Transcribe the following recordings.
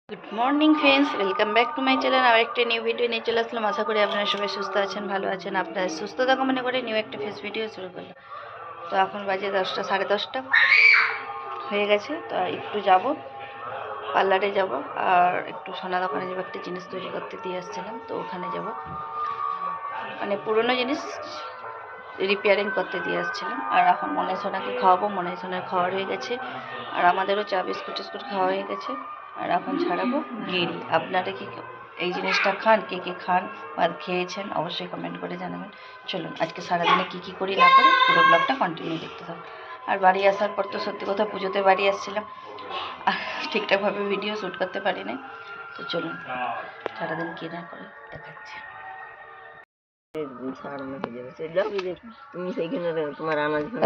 Good morning friends, welcome back to my channel. আর একটা new video নিয়ে চলে আসলাম। আশা করি আপনারা সবাই সুস্থ আছেন, ভালো আছেন। আপনারা সুস্থতা কামনা করে নিউ একটা ফেস ভিডিও শুরু করলাম। তো এখন বাজে 10টা, 10:30 হয়ে গেছে। তো একটু যাব, পার্লারে যাব, আর একটু সোনা দোকানে যাবো। একটা জিনিস তৈরি করতে দিয়ে আসছিলাম, তো ওখানে যাব। মানে পুরোনো জিনিস রিপেয়ারিং করতে দিয়ে আসছিলাম। আর এখন মনে সোনাকে খাওয়াবো। মনে সোনার খাওয়া হয়ে গেছে, আর আমাদেরও চা বিস্কুট টিস্কুট খাওয়া হয়ে গেছে। আর এখন ছাড়াবো গেরি। আপনারা কি এই জিনিসটা খান? কে কে খান বা খেয়েছেন অবশ্যই কমেন্ট করে জানাবেন। চলুন আজকে সারাদিনে কী করি না করি পুরো ব্লগটা কন্টিনিউ দেখতে থাকুন। আর বাড়ি আসার পর তো সত্যি কথা পুজোতে বাড়ি আসছিলাম, আর ঠিকঠাকভাবে ভিডিও শ্যুট করতে পারি নাই। তো চলুন সারাদিন কী না করে দেখাচ্ছি।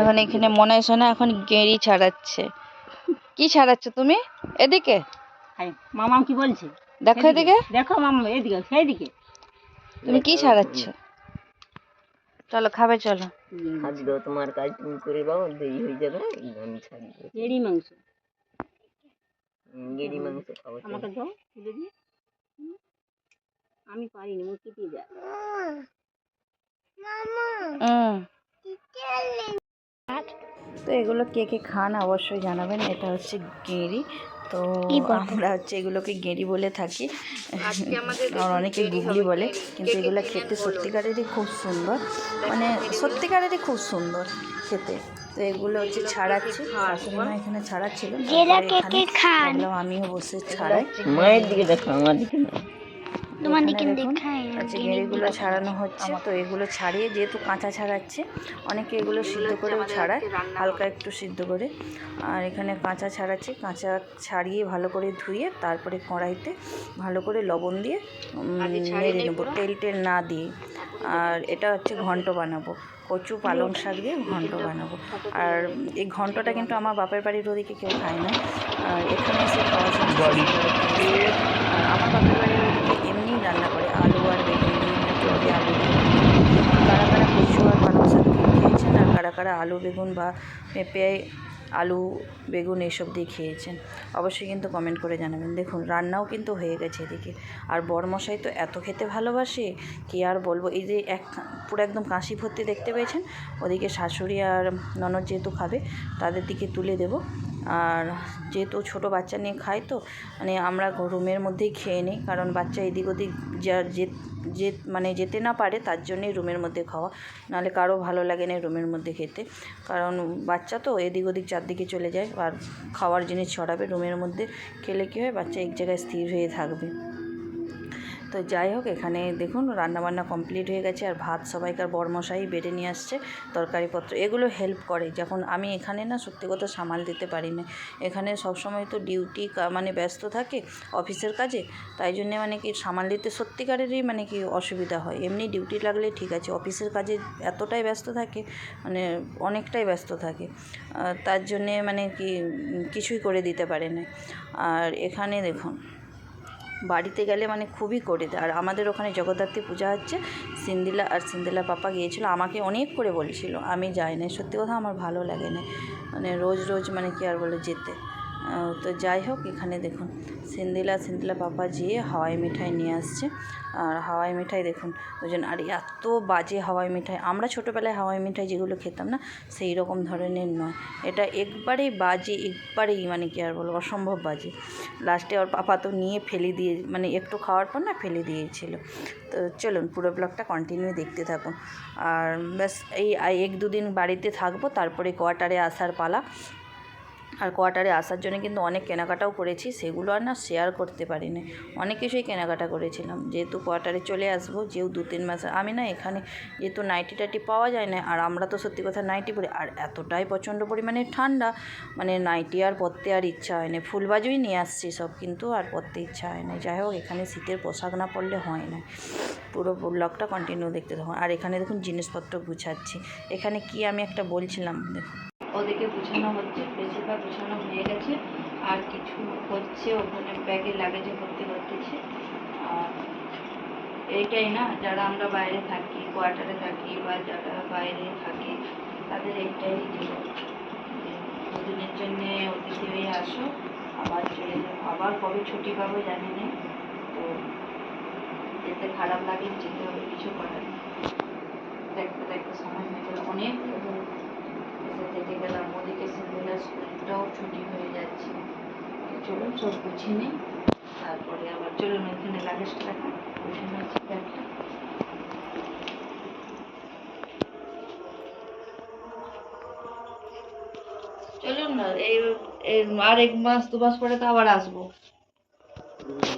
এখন এখানে মনে হয় না, এখন গেঁড়ি ছাড়াচ্ছে। কি ছাড়াচ্ছ তুমি? এদিকে মামা কি বলছে দেখো, এদিকে দেখো মামা, এদিকে সেইদিকে তুমি কি ছাড়াচ্ছ? চলো খাবে, চলো। তোমার কাজ তুমি করে দাও, দেরি হয়ে যাবে। আমি ছাড়ি গেড়ি মাংস, গেড়ি মাংস খাবো। আমাকে দাও, তুলে দিই। আমি পারিনি, মুখ কেটে যায়। তো এগুলো কে কে খান অবশ্যই জানাবেন। এটা হচ্ছে গেঁড়ি। তো আমরা হচ্ছে এগুলোকে গেঁড়ি বলে থাকি, আর অনেকে গুগলি বলে। কিন্তু এগুলো খেতে সত্যিকারেরই খুব সুন্দর, মানে সত্যিকারেরই খুব সুন্দর খেতে। তো এগুলো হচ্ছে ছাড়াচ্ছি, শাশুড়ি মা এখানে ছাড়াচ্ছিল, ভাবলাম আমিও বসে ছাড়াই। মায়ের দিকে দেখো, আমার দিকে না। দেখুন আজকে গেঁড়িগুলো ছাড়ানো হচ্ছে। তো এগুলো ছাড়িয়ে, যেহেতু কাঁচা ছাড়াচ্ছে, অনেকে এগুলো সিদ্ধ করেও ছাড়ায়, হালকা একটু সিদ্ধ করে। আর এখানে কাঁচা ছাড়াচ্ছি, কাঁচা ছাড়িয়ে ভালো করে ধুয়ে তারপরে কড়াইতে ভালো করে লবণ দিয়ে নেড়ে নেবো, তেল না দিয়ে। আর এটা হচ্ছে ঘন্ট বানাবো, কচু পালং শাক দিয়ে ঘন্ট বানাবো। আর এই ঘন্টটা কিন্তু আমার বাপের বাড়ির ওদিকে কেউ খায় না, আর এখানে এসে খাওয়া যায়। আমার বাপের বাড়ির ওদিকে এমনিই রান্না করে, আলু আর বেগুন দিয়ে, মুখে আলু দিয়ে। কারা কারা কচু আর পালং শাক দিয়ে খেয়েছেন, আর কারা কারা আলু বেগুন বা পেঁপে আলু বেগুন এসব দিয়ে খেয়েছেন অবশ্যই কিন্তু কমেন্ট করে জানাবেন। দেখুন রান্নাও কিন্তু হয়ে গেছে এদিকে। আর বরমশাই তো এত খেতে ভালোবাসে, কি আর বলবো। এই যে পুরো একদম কাশি ভর্তি দেখতে পেয়েছেন। ওদিকে শাশুড়ি আর ননদ যেহেতু খাবে, তাদের দিকে তুলে দেব। আর যেহেতু ছোটো বাচ্চা নিয়ে খাই, তো মানে আমরা রুমের মধ্যেই খেয়ে নিই, কারণ বাচ্চা এদিক ওদিক মানে যেতে না পারে, তার জন্যই রুমের মধ্যে খাওয়া। নাহলে কারো ভালো লাগে না রুমের মধ্যে খেতে, কারণ বাচ্চা তো এদিক ওদিক চারদিকে চলে যায়, আর খাওয়ার জিনিস ছড়াবে। রুমের মধ্যে খেলে কী হয়, বাচ্চা এক জায়গায় স্থির হয়ে থাকবে। তো যাই হোক, এখানে দেখুন রান্নাবান্না কমপ্লিট হয়ে গেছে। আর ভাত সবাইকার বরমশাই বেড়ে নিয়ে আসছে, তরকারিপত্র এগুলো হেল্প করে। যখন আমি এখানে না সত্যি কথা সামাল দিতে পারি না, এখানে সবসময় তো ডিউটি মানে ব্যস্ত থাকে অফিসের কাজে, তাই জন্যে মানে কি সামাল দিতে সত্যিকারেরই মানে কি অসুবিধা হয়। এমনি ডিউটি লাগলে ঠিক আছে, অফিসের কাজে এতটাই ব্যস্ত থাকে, মানে অনেকটাই ব্যস্ত থাকে, তার জন্যে মানে কি কিছুই করে দিতে পারে না। আর এখানে দেখুন বাড়িতে গেলে মানে খুবই করে দেয়। আর আমাদের ওখানে জগদ্ধাত্রী পূজা হচ্ছে, সিন্দিলা আর সিন্দিলা পাপা গিয়েছিলো, আমাকে অনেক করে বলেছিল, আমি যাই না। সত্যি কথা আমার ভালো লাগে না, মানে রোজ রোজ মানে কি আর বলে যেতে। তো যাই হোক, এখানে দেখুন সিন্দিলা পাপা যেয়ে হাওয়াই মিঠাই নিয়ে আসছে। আর হাওয়াই মিঠাই দেখুন ওজন, আর এত বাজে হাওয়াই মিঠাই। আমরা ছোটোবেলায় হাওয়াই মিঠাই যেগুলো খেতাম না, সেই রকম ধরনের নয়। এটা একবারেই বাজে, একবারেই মানে কি আর বলবো, অসম্ভব বাজে। লাস্টে ওর পাপা তো নিয়ে ফেলে দিয়ে, মানে একটু খাওয়ার পর না ফেলে দিয়েছিল। তো চলুন পুরো ব্লগটা কন্টিনিউ দেখতে থাকুন। আর ব্যাস এই 1-2 দিন বাড়িতে থাকবো, তারপরে কোয়ার্টারে আসার পালা। আর কোয়ার্টারে আসার জন্য কিন্তু অনেক কেনাকাটাও করেছি, সেগুলো আর না শেয়ার করতে পারি না। অনেক কিছুই কেনাকাটা করেছিলাম, যেহেতু কোয়ার্টারে চলে আসবো, যেহেতু 2-3 মাস আমি না এখানে, যেহেতু নাইটি টাইটি পাওয়া যায় না, আর আমরা তো সত্যি কথা নাইটি পরি, আর এতটাই প্রচণ্ড পরিমাণে ঠান্ডা, মানে নাইটি আর পরতে আর ইচ্ছা হয় না। ফুল বাজুই নিয়ে আসছি সব, কিন্তু আর পরতে ইচ্ছা হয় না। যাই হোক, এখানে শীতের পোশাক না পরলে হয় না। পুরো ব্লগটা কন্টিনিউ দেখতে থাকুন। আর এখানে দেখুন জিনিসপত্র গুছাচ্ছি। এখানে কি আমি একটা বলছিলাম, দেখুন ওদিকে গুছানো হচ্ছে, বেশিরভাগ গুছানো হয়ে গেছে, আর কিছু হচ্ছে ওখানে ব্যাগে লাগেজে ভর্তি করতেছি। আর এইটাই না, যারা আমরা বাইরে থাকি, কোয়ার্টারে থাকি, বা যারা বাইরে থাকে, তাদের এইটাই জীবন। দুদিনের জন্যে অতিথি হয়ে আসো, আবার চলে যাবো, আবার কবে ছুটি পাবো জানি না। তো যেতে খারাপ লাগে, যেতে হবে, কিছু করার নেই। দেখতে দেখতে সময় হয়ে গেল অনেক, এসে যেতে গেলাম ওদিকে সিঙ্গুলার স্কুলটাও ছুটি হয়ে যাচ্ছে। চলুন সব গুছিয়ে নিই, তারপরে আবার চলুন ওইখানে লাগেজটা রাখা, ওইখানে আছে ব্যাগটা। চলুন না, এই আর 1 মাস 2 মাস পরে তো আবার আসবো।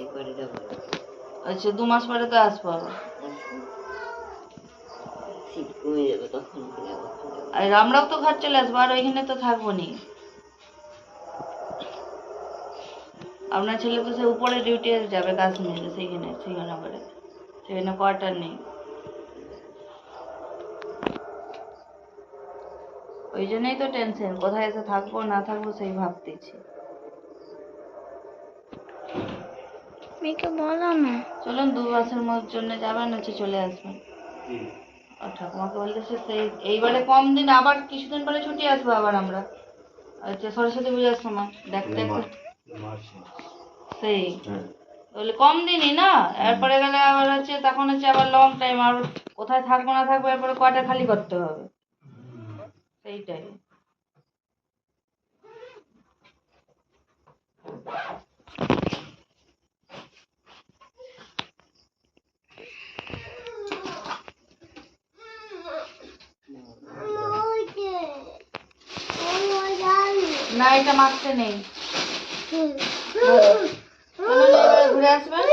এবারে যাবো, আচ্ছা 2 মাস পরে তো আসবো আবার। শীত কমে যাবে তখন যাবো। আর আমরাও তো ঘর চলে আসবো, আর ওইখানে তো থাকবো নি। আপনার ছেলে তো সে উপরে ডিউটি যাবে কাশ্মীরে, সেইখানে শ্রীনগরে, সেখানে কোয়ার্টার নেই। ওই জন্যই তো টেনশন, কোথায় এসে থাকবো না থাকবো সেই ভাবতেছি। মেয়েকে বলো না, চলুন 2 মাসের জন্য যাবেন, হচ্ছে চলে আসবেন। আর ঠাকুমাকে বলতেছে সেই এইবারে কম দিন, আবার কিছুদিন পরে ছুটি আসবো আবার আমরা, আচ্ছা সরস্বতী পূজার সময় দেখতে সেই বলে কম দিনই না, এরপরে গেলে আবার হচ্ছে তখন হচ্ছে আবার লং টাইম, আর কোথায় থাকবো না থাকবো এরপরে কোয়ার্টার খালি করতে হবে, সেইটাই। না এটা মাখতে নেই, ঘুরে আসবেন।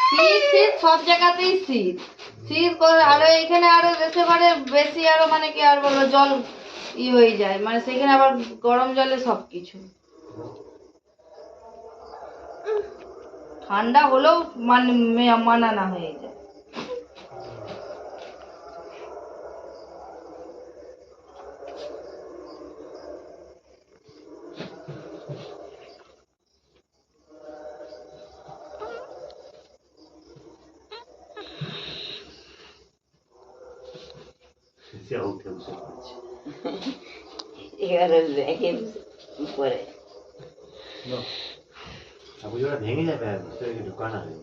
শীত শীত সব জায়গাতেই শীত, শীত করে আরো এখানে আরো দেশে ঘরে বেশি, আরো মানে কি আর বলবো, জল হয়ে যায়, মানে সেখানে আবার গরম জলে সবকিছু। ঠান্ডা হলেও মানা না হয়ে যায়। এবারে ব্যাগের পরে ভেঙে যাবে, ঢুকানো হবে।